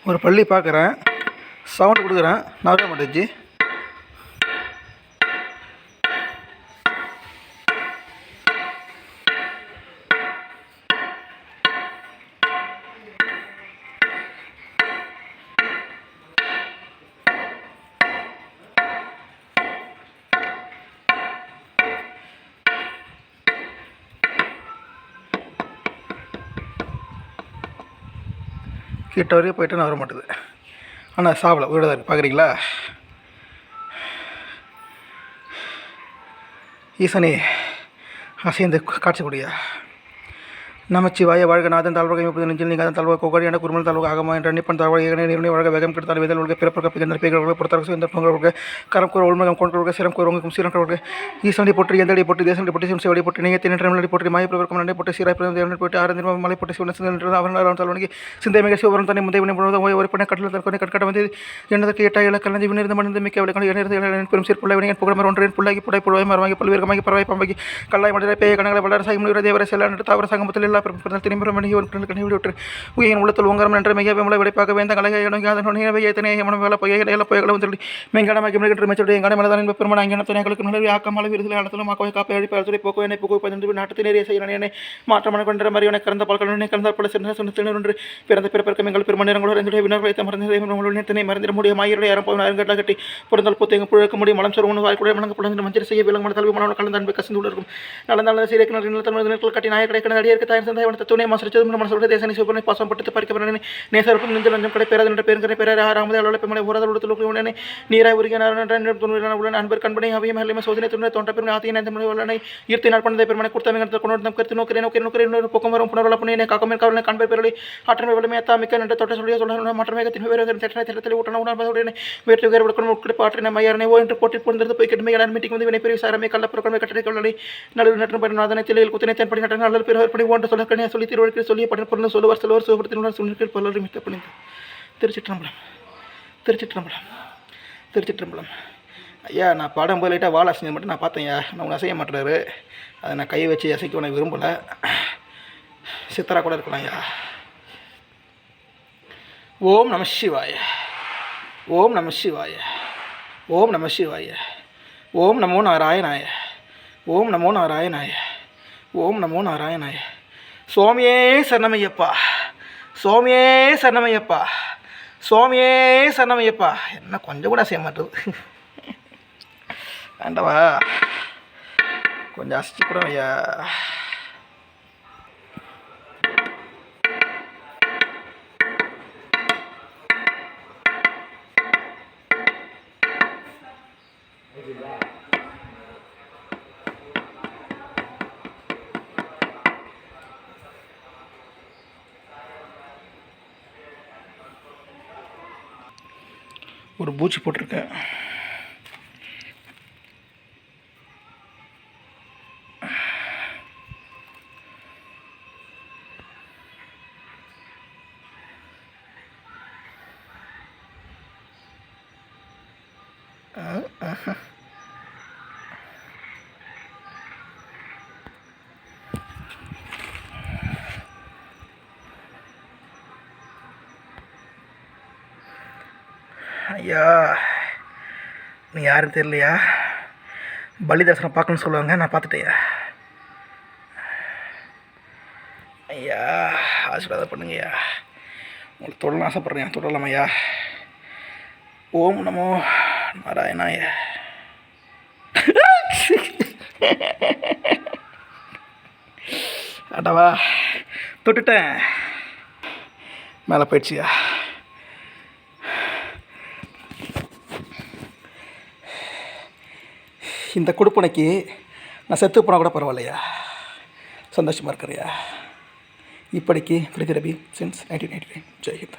ஒரு பள்ளி பார்க்குறேன், சவுண்ட் கொடுக்குறேன், நகர மாட்டேச்சு. கிட்ட வரைக்கும் போய்ட்டு நான் வர மாட்டேது. ஆனால் சாப்பிடல, உயிரோட தான் இருக்குது. பார்க்குறீங்களா? ஈசனே அசைந்து காட்சி கூடிய நமச்சிவாய வாழ்க நாதன் தாழ்வகை 30 நெஞ்சில் நீங்கள் தாழ்வ கோகடி என குருமல் தாழ்வக ஆகமா என்ற நிப்பன் தாழ்வக ஏகனே நிறுவனி வழக வேகம் கெடுத்தால் வேதல் உலக பிறப்பக்க பிகந்த பேர்கள் பொறுத்தார்கள் இந்த பொங்கல் கரம் கூற உள்மகம் கொண்டு சிரம் கூறுவங்க சீரன் ஈசனை போட்டு எந்தடி போட்டு தேசனை போட்டு சிவடி போட்டு நீங்கள் நின்றமலை போட்டு மாய பிரவர்க்கம் நண்டை போட்டு சீராய் பிறந்த போட்டு ஆரஞ்சு மலை போட்டு சிவன் அவன் தாழ்வனுக்கு சிந்தை மிக சிவபுரம் தன்னை முந்தைய வினை ஒரு பண்ண கட்டில் தற்கொலை கட்கட்ட வந்து என்னதற்கு எட்டா இல கலஞ்சி வினிருந்த மனித மிக்க விளக்கணும் என்ன பெரும் சீர் பிள்ளை வினையன் புகழ் ஒன்றின் புள்ளாகி புடை புடவை மரமாகி பல்வேறு பறவை பம்பகி கல்லாய் மண்டல பேய கணங்களை வளர சாய் முனிவர தேவர செல்ல தாவர சங்கமத்தில் எல்லா திரும்ப உயிரின் உள்ளத்தில் உங்கரம் என்ற மிக விமலை விடைப்பாக வேந்த கலையத்தனை வேலை பொய்களை வந்து மெங்காடமாக்கி மெச்சோடைய எங்காட மலதான் என்பது பெருமான அங்கனத்தனைகளுக்கு நிலவி ஆக்கமலை விருதில் இடத்திலும் மாக்கோவை காப்பை அடிப்பதை போக்கோ என்னை புகை 15 நாட்டு நேரிய செய்ய என்னை மாற்றமான கொண்ட மாதிரி எனக்கு கறந்த பால்கள் கறந்த பல சிறந்த பிறந்த பிறப்பிற்கும் எங்கள் பெருமநேரங்களோ ரெண்டு வினர்களை மறந்து மறந்திட முடியும் ஆயிரம் யாரும் அருங்கட்டா கட்டி பிறந்தால் போத்து எங்கள் புழக்க முடியும் மலம் சொல் உணவு வாய்க்குடைய மலங்க புலந்து மஞ்சள் செய்ய விலங்கு மனத்தல்வி மனம் கலந்து அன்பு கசிந்து இருக்கும் நடந்தால் சீரக்கிணறு கட்டி நாயக் கிடைக்கிற அடியற்கு தாய் சந்தை துணை மனசோட தேசனை சிவனை பாசம் பட்டு பறிக்கப்பட நேசருக்கும் நெஞ்சு லஞ்சம் கடை பேராது என்ற பேருங்கிற பேர ஆறாமதே அளவில் பெருமலை ஊரதல் உடத்தில் நீராய் உருகிய அன்பர் கண்பனை அவையும் எல்லாமே சோதனை துணை தோன்ற பெருமை ஆத்திய உள்ளனை ஈர்த்தி நாள் பண்ணதை பெருமனை கொடுத்த கொண்டு கருத்து நோக்கிறேன் பொக்கம் வரும் புனர்வல புண்ணிய காக்கமே காவலை கண்பர் பேரலை ஆற்றமை வலிமை அத்தாமிக்க நன்ற தொட்ட சொல்லிய சொல்ல மற்றமேகத்தின் வேறு திட்டத்தில் ஊட்டன உணர்வதுடனே வேற்று வேறு விளக்கணும் உட்கொடுப்பு ஆற்றின மையாரனை ஓ என்று போட்டி பொழுது போய் கிட்டமே எல்லாரும் மீட்டிங் வந்து வினை பெரிய சாரமே கள்ளப்புறக்கமே கட்டளை கொள்ளலை நல்லது நட்டம் படி நாதனை திலையில் குத்தினை தென்படி நட்ட நல்ல பிறப்படி ஓன்று சொல்ல கணியா சொல்லி திருவள்ளுவர் சொல்லி படி பொருள் சொல்லுவார் செல்வர் சிவபுரத்தினுடன் சுனில் பலரும் மித்த பணிந்து திருச்சிற்றம்பலம் ஐயா. நான் பாடம் போது லைட்டாக வாழை அசைஞ்சது மட்டும் நான் பார்த்தேன்யா. நான் உன்னை அசைய மாட்டுறாரு. அதை நான் கை வச்சு அசைக்க உனக்கு விரும்பலை. சித்தரா கூட இருக்கலாம் ஐயா. ஓம் நம சிவாய, ஓம் நம சிவாய, ஓம் நம சிவாய, ஓம் நமோ நாராயணாய, ஓம் நமோ நாராயணாய, ஓம் நமோ நாராயணாய. சுவாமியே சரணமையப்பா, சுவாமியே சரணமையப்பா, சுவாமியே சரணமையப்பா. என்ன கொஞ்சம் கூட செய்ய மாட்டேது. வேண்டவா கொஞ்சம் அசிச்சு கூட ஐயா. ஒரு பூச்சி போட்டிருக்கேன். ஐயா, நீ யாரும் தெரியலையா? பலி தரிசனம் பார்க்கணுன்னு சொல்லுவாங்க, நான் பார்த்துட்டேயா. ஐயா ஆசீர்வாதம் பண்ணுங்கய்யா. உங்களுக்கு தொடரணும் ஆசைப்பட்றேன், தொடரலாம் ஐயா. ஓம் நமோ நாராயணாய. அடவா தொட்டுட்டேன், மேலே போயிடுச்சியா. இந்த கொடுப்பனைக்கு நான் செத்து போனால் கூட பரவாயில்லையா, சந்தோஷமாக இருக்கிறையா. இப்படிக்கு பிரிதிரபி சின்ஸ் 1989. ஜெய்ஹிந்த்.